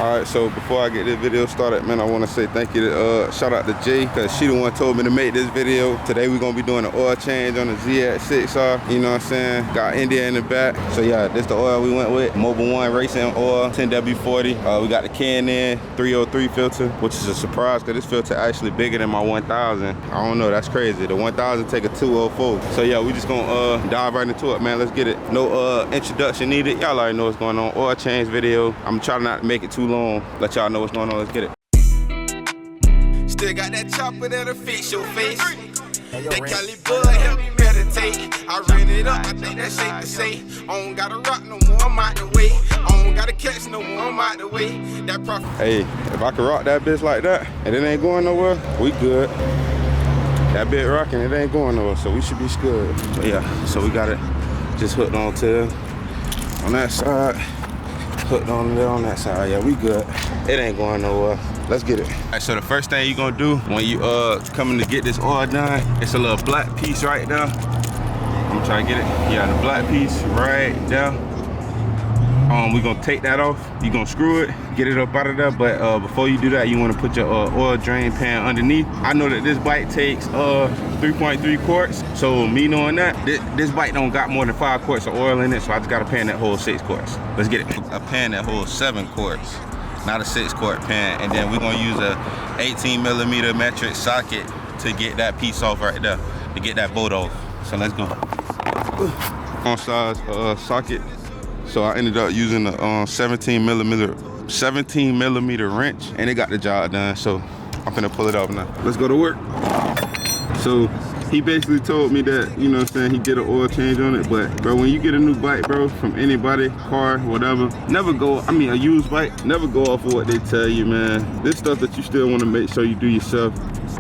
Alright, so before I get this video started, man, I want to say thank you to, shout out to Jay, because she the one told me to make this video. Today we're going to be doing an oil change on the ZX6R, you know what I'm saying? Got India in the back. So yeah, this the oil we went with, Mobil 1 Racing Oil, 10W40. We got the K&N 303 filter, which is a surprise, because this filter actually bigger than my 1000. I don't know, that's crazy. The 1000 take a 204. So yeah, we just going to dive right into it, man. Let's get it. No introduction needed. Y'all already know what's going on. Oil change video. I'm trying not to make it too long. Let y'all know what's going on. Let's get it. Still got that chopper that'll fix your face. That Cali bud help me meditate. I ran it up, I think that's safe to say. I don't gotta rock no more, I'm out the way. I don't gotta catch no more, I'm out the way. That profit. Hey, if I could rock that bitch like that and it ain't going nowhere, we good. That bit rocking, it ain't going nowhere, so we should be good. But yeah, so we got it just hooked on to on that side. Hooked on there on that side. Yeah, we good. It ain't going nowhere. Let's get it. All right, so the first thing you're gonna do when you coming to get this oil done, it's a little black piece right there. I'm gonna try to get it. Yeah, the black piece right there. We're gonna take that off. You're gonna screw it, get it up out of there. But before you do that, you wanna put your oil drain pan underneath. I know that this bike takes 3.3 quarts. So me knowing that, this bike don't got more than 5 quarts of oil in it. So I just got a pan that holds 6 quarts. Let's get it. A pan that holds 7 quarts, not a 6 quart pan. And then we're gonna use a 18mm metric socket to get that piece off right there, to get that bolt off. So let's go. On size socket. So I ended up using a 17 millimeter wrench, and it got the job done. So I'm gonna pull it off now. Let's go to work. So he basically told me that, you know what I'm saying, he did an oil change on it. But bro, when you get a new bike, bro, from anybody, car, whatever, never go, I mean a used bike, never go off of what they tell you, man. This stuff that you still want to make sure you do yourself.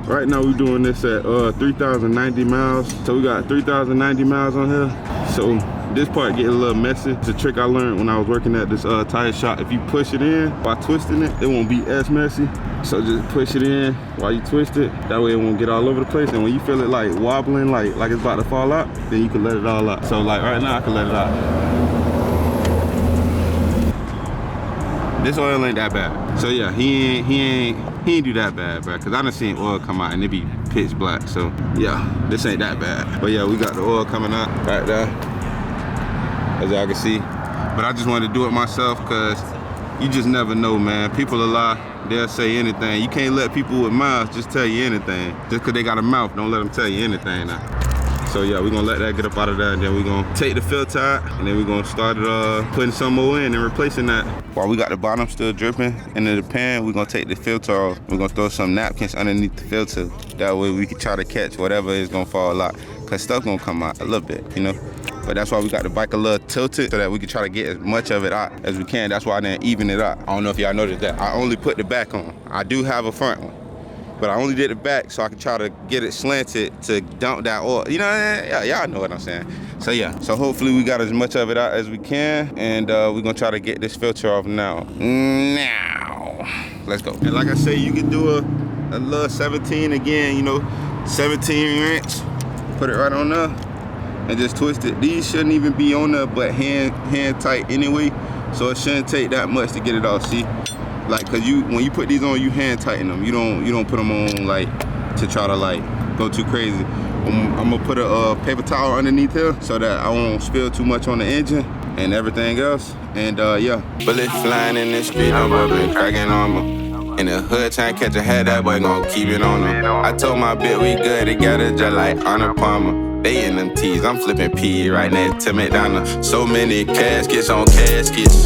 Right now we're doing this at 3,090 miles. So we got 3,090 miles on here. So this part getting a little messy. It's a trick I learned when I was working at this tire shop. If you push it in by twisting it, it won't be as messy. So just push it in while you twist it. That way it won't get all over the place. And when you feel it like wobbling, like it's about to fall out, then you can let it all out. So like right now I can let it out. This oil ain't that bad. So yeah, he ain't do that bad, bro. Cause I done seen oil come out and it be pitch black. So yeah, this ain't that bad. But yeah, we got the oil coming out right there, as y'all can see. But I just wanted to do it myself, because you just never know, man. People will lie, they'll say anything. You can't let people with mouths just tell you anything. Just because they got a mouth, don't let them tell you anything now. So yeah, we're gonna let that get up out of there, and then we're gonna take the filter out, and then we're gonna start putting some more in and replacing that. While we got the bottom still dripping into the pan, we're gonna take the filter off. We're gonna throw some napkins underneath the filter. That way we can try to catch whatever is gonna fall out, because stuff gonna come out a little bit, you know? But that's why we got the bike a little tilted, so that we can try to get as much of it out as we can. That's why I didn't even it out. I don't know if y'all noticed that. I only put the back on. I do have a front one, but I only did the back so I can try to get it slanted to dump that oil. You know, yeah, y'all know what I'm saying. So yeah, so hopefully we got as much of it out as we can, and we're gonna try to get this filter off now. Let's go. And like I say, you can do a little 17 again, you know, 17 wrench, put it right on there, and just twist it. These shouldn't even be on there, but hand tight anyway, so it shouldn't take that much to get it off. See, like, cause when you put these on, you hand tighten them. You don't put them on like to try to like go too crazy. I'm gonna put a paper towel underneath here so that I won't spill too much on the engine and everything else. And yeah, bullets flying in the street, I'm bubbling, cracking armor. In the hood, trying to catch a head, that boy gon' keep it on him. I told my bitch we good together, just like Honor Palmer. They in them tees, I'm flipping P right next to McDonald's. So many caskets on caskets.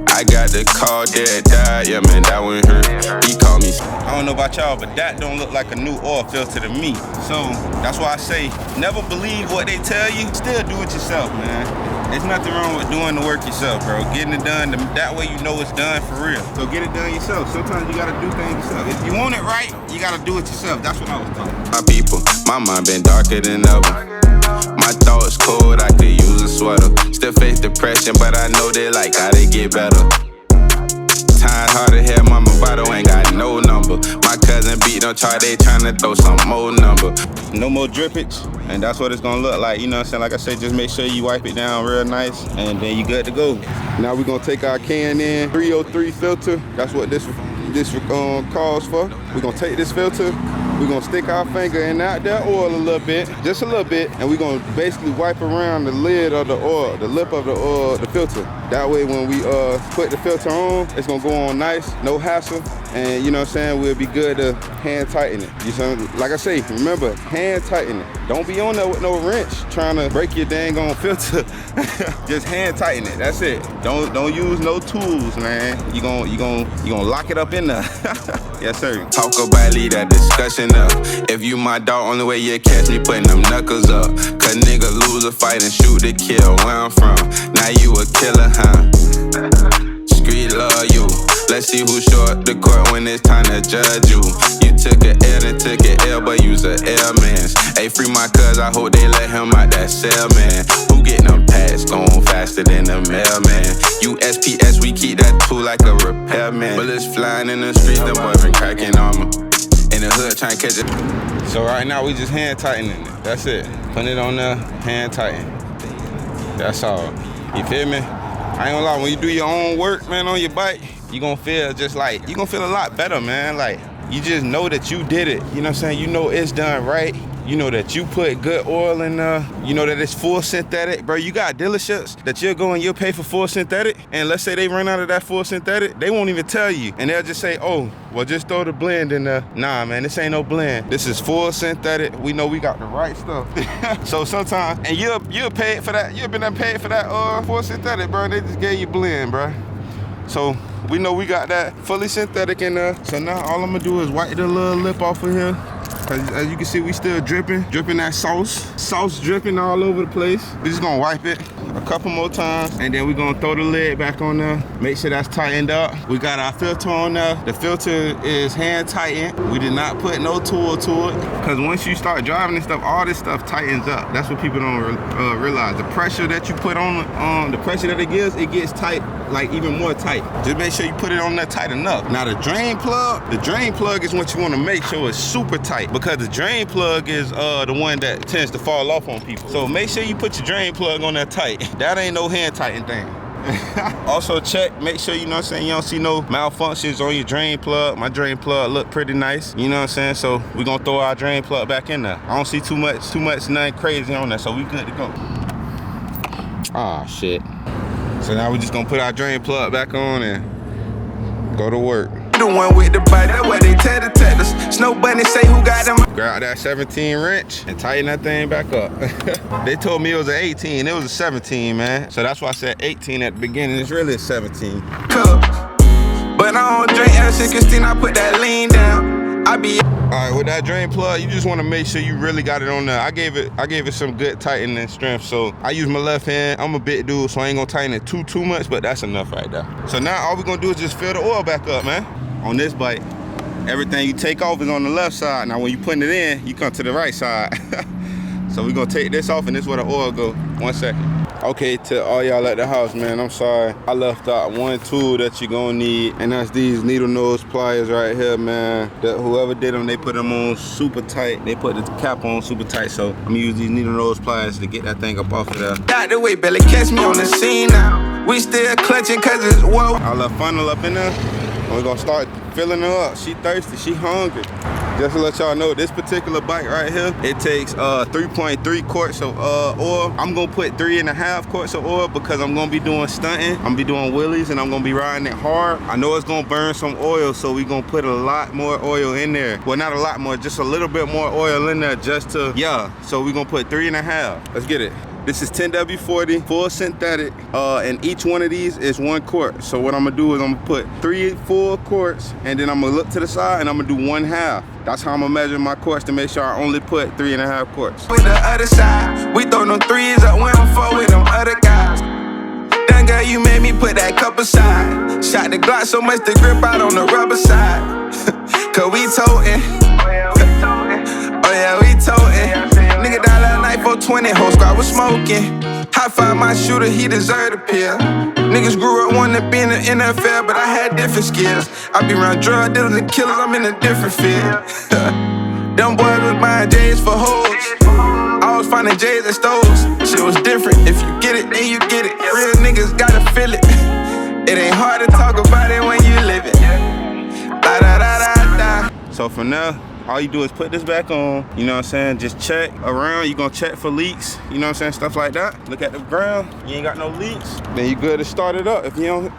I got the call that died, yeah man, that one hurt. He called me. I don't know about y'all, but that don't look like a new oil filter to me. So that's why I say, never believe what they tell you. Still do it yourself, man. There's nothing wrong with doing the work yourself, bro. Getting it done, that way you know it's done for real. So get it done yourself. Sometimes you gotta do things yourself. If you want it right, you gotta do it yourself. That's what I was talking about. My people, my mind been darker than ever. My thoughts cold, I could use a sweater. Still face depression, but I know they like how they get better. Time hard to hear, mama bottle ain't got no number. My cousin beat on chart, they tryna throw some more number. No more drippage. and that's what it's gonna look like. You know what I'm saying? Like I said, just make sure you wipe it down real nice, and then you good to go. Now we're gonna take our K&N 303 filter. That's what this calls for. We're gonna take this filter. We're gonna stick our finger in that oil a little bit, just a little bit, and we're gonna basically wipe around the lid of the oil, the lip of the oil, the filter. That way when we put the filter on, it's gonna go on nice, no hassle, and you know what I'm saying, we'll be good to hand tighten it. You know, like I say, remember, hand tighten it. Don't be on there with no wrench trying to break your dang on filter. Just hand tighten it, that's it. Don't use no tools, man. You gonna lock it up in there. Yes, sir. Talk about, leave that discussion up. If you my dog, only way you catch me putting them knuckles up. Cause nigga lose a fight and shoot to kill where I'm from. Now you a killer, huh? Street love you. Let's see who short the court when it's time to judge you. You took a L and took a L, but you's a L man. Hey, free my cuz, I hope they let him out that cell, man. Who getting them pads going faster than the mailman? You SPS, we keep that tool like a repairman. Bullets flying in the streets, them boys been cracking armor. In the hood trying to catch it. So right now we just hand tightening it. That's it. Put it on there, hand tighten. That's all. You feel me? I ain't gonna lie, when you do your own work, man, on your bike, you gonna feel just like, you gonna feel a lot better, man. Like, you just know that you did it. You know what I'm saying? You know it's done right. You know that you put good oil in there. You know that it's full synthetic. Bro, you got dealerships that you'll go and you'll pay for full synthetic. And let's say they run out of that full synthetic, they won't even tell you. And they'll just say, oh, well, just throw the blend in there. Nah, man, this ain't no blend. This is full synthetic. We know we got the right stuff. So sometimes, and you'll pay for that. You've been paid for that full synthetic, bro. They just gave you blend, bro. So we know we got that fully synthetic in there. So now all I'm gonna do is wipe the little lip off of here. As you can see, we still dripping that sauce dripping all over the place. We're just gonna wipe it a couple more times, and then we're gonna throw the lid back on there, make sure that's tightened up. We got our filter on there. The filter is hand tightened. We did not put no tool to it, because once you start driving and stuff, all this stuff tightens up. That's what people don't realize. The pressure that you put on the pressure that it gets tight, like even more tight. Just make sure you put it on there tight enough. Now the drain plug is what you want to make sure it's super tight, because the drain plug is the one that tends to fall off on people. So make sure you put your drain plug on there tight. That ain't no hand tighten thing. Also make sure, you know what I'm saying, you don't see no malfunctions on your drain plug. My drain plug look pretty nice, you know what I'm saying? So we're gonna throw our drain plug back in there. I don't see too much, nothing crazy on there, so we good to go. Ah, shit. So now we're just gonna put our drain plug back on and go to work. The one with the body, that's what they tell the tellers. Snow bunny say who got them. Grab that 17 wrench and tighten that thing back up. They told me it was an 18, it was a 17, man. So that's why I said 18 at the beginning, it's really a 17. But I don't drink L16, I put that lean down. I be all right, with that drain plug, you just want to make sure you really got it on there. I gave it some good tightening strength, so I use my left hand. I'm a big dude, so I ain't gonna tighten it too much, but that's enough right there. So now all we're gonna do is just fill the oil back up, man. On this bike, everything you take off is on the left side. Now when you putting it in, you come to the right side. So we're gonna take this off, and this is where the oil go. 1 second. Okay, to all y'all at the house, man, I'm sorry. I left out one tool that you're gonna need, and that's these needle nose pliers right here, man. Whoever did them, they put them on super tight. They put the cap on super tight, so I'm gonna use these needle nose pliers to get that thing up off of there. Out the way, Billy, catch me on the scene now. We still clutching cause it's whoa. I'll let funnel up in there, and we're gonna start filling her up. She thirsty, she hungry. Just to let y'all know, this particular bike right here, it takes 3.3 quarts of oil. I'm gonna put 3.5 quarts of oil because I'm gonna be doing stunting. I'm gonna be doing wheelies and I'm gonna be riding it hard. I know it's gonna burn some oil, so we're gonna put a lot more oil in there. Well, not a lot more, just a little bit more oil in there just to, yeah. So we're gonna put 3.5. Let's get it. This is 10W40, full synthetic, and each one of these is 1 quart. So what I'm gonna do is I'm gonna put 3 full quarts, and then I'm gonna look to the side and I'm gonna do 1/2. That's how I'm gonna measure my quarts to make sure I only put 3.5 quarts. With the other side, we throw them threes up when I'm full with them other guys. Dang girl, you made me put that cup aside. Shot the Glock so much the grip out on the rubber side. Cause we totin'. Oh yeah, we totin'. Nigga died last night for 20, whole squad was smoking. High five my shooter, he deserved a pill. Niggas grew up wanting to be in the NFL, but I had different skills. I be around drug dealers and killers, I'm in a different field. Them boys was buying J's for hoes. I was finding J's at stores. Shit was different. If you get it, then you get it. Real niggas gotta feel it. It ain't hard to talk about it when you live it. Da da da da da. So from there, all you do is put this back on, you know what I'm saying? Just check around, you gonna check for leaks, you know what I'm saying? Stuff like that. Look at the ground, you ain't got no leaks, then you good to start it up. If you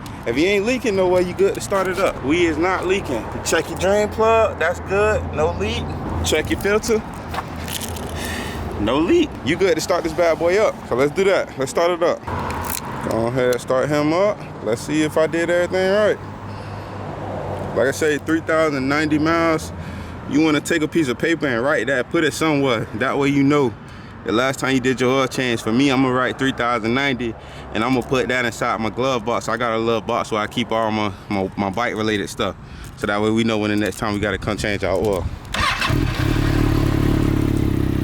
ain't leaking no way, you good to start it up. We is not leaking. Check your drain plug, that's good, no leak. Check your filter, no leak. You good to start this bad boy up. So let's do that, let's start it up. Go ahead, start him up. Let's see if I did everything right. Like I say, 3,090 miles. You want to take a piece of paper and write that, put it somewhere. That way you know the last time you did your oil change. For me, I'm gonna write 3,090 and I'm gonna put that inside my glove box. I got a little box where I keep all my bike related stuff. So that way we know when the next time we gotta come change our oil.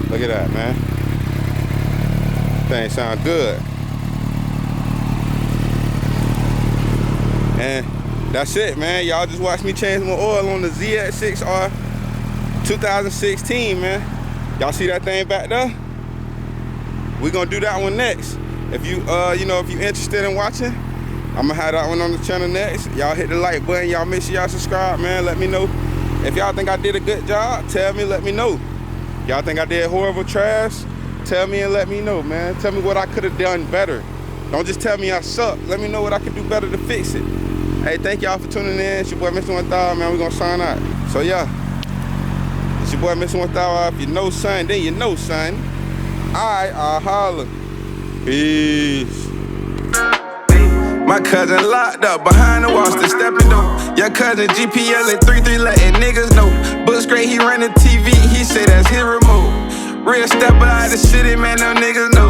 Look at that, man. Thing sound good. And that's it, man. Y'all just watched me change my oil on the ZX6R 2016, man. Y'all see that thing back there? We're gonna do that one next. If you if you're interested in watching, I'm gonna have that one on the channel next. Y'all hit the like button. Y'all make sure y'all subscribe, man. Let me know. If y'all think I did a good job, tell me, let me know. Y'all think I did horrible trash? Tell me and let me know, man. Tell me what I could have done better. Don't just tell me I suck. Let me know what I could do better to fix it. Hey, thank y'all for tuning in. It's your boy Mr. 1000, man. We're gonna sign out. So yeah, it's your boy Mr. 1000. If you know son, then you know son. Alright, I'll holler. Peace. My cousin locked up behind the wall, still stepping though. Your cousin GPL at 33 letting niggas know. Books great, he running TV, he say that's his remote. Real stepper out the city, man, them niggas know.